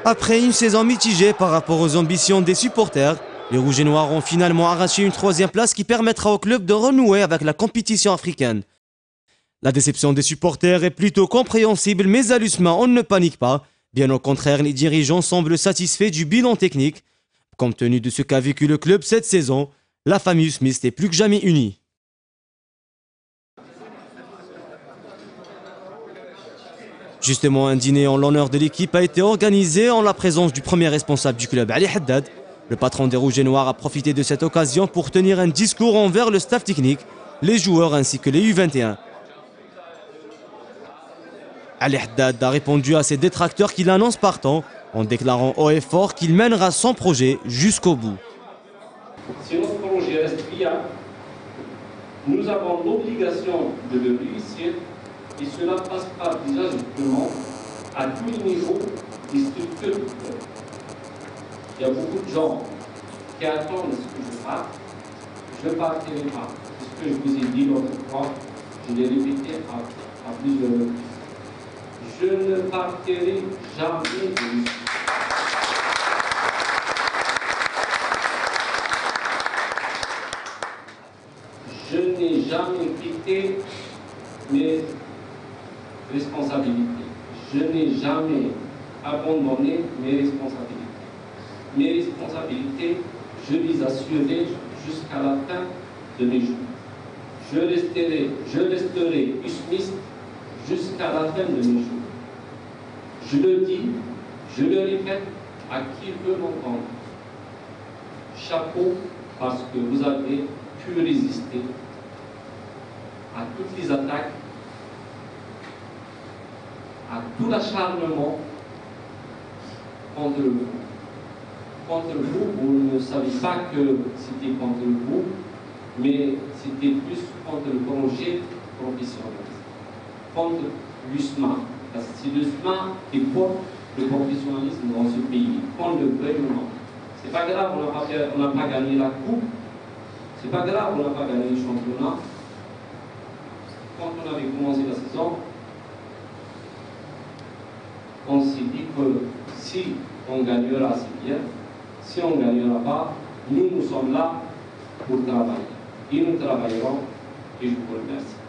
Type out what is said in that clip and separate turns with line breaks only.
Après une saison mitigée par rapport aux ambitions des supporters, les Rouges et Noirs ont finalement arraché une troisième place qui permettra au club de renouer avec la compétition africaine. La déception des supporters est plutôt compréhensible, mais à l'USMA, on ne panique pas. Bien au contraire, les dirigeants semblent satisfaits du bilan technique. Compte tenu de ce qu'a vécu le club cette saison, la famille Smith est plus que jamais unie. Justement, un dîner en l'honneur de l'équipe a été organisé en la présence du premier responsable du club, Ali Haddad. Le patron des Rouges et Noirs a profité de cette occasion pour tenir un discours envers le staff technique, les joueurs ainsi que les U21. Ali Haddad a répondu à ses détracteurs qu'il annonce partant en déclarant haut et fort qu'il mènera son projet jusqu'au bout.
Si notre projet reste viable, nous avons l'obligation de le réussir et cela passe par des ajustements à tous les niveaux des structures du club. Il y a beaucoup de gens qui attendent ce que je fasse. Je ne partirai pas. C'est ce que je vous ai dit l'autre fois. Je l'ai répété à plusieurs reprises. Je ne partirai jamais de ici. Je n'ai jamais quitté mes responsabilités. Je n'ai jamais abandonné mes responsabilités. Mes responsabilités, je les assurerai jusqu'à la fin de mes jours. Je resterai pessimiste jusqu'à la fin de mes jours. Je le dis, je le répète à qui veut m'entendre. Chapeau parce que vous avez pu résister à toutes les attaques, à tout l'acharnement contre vous. Contre vous, vous ne savez pas que c'était contre vous, mais c'était plus contre le projet professionnel, contre l'USMA. Parce que c'est l'USMA qui porte le professionnalisme dans ce pays, qu'on le veuille ou non. C'est pas grave, on n'a pas gagné la coupe, c'est pas grave, on n'a pas gagné le championnat. Quand on avait commencé la saison, on s'est dit que si on gagnera, c'est bien. Si on ne gagnera pas, nous sommes là pour travailler. Et nous travaillerons et je vous remercie.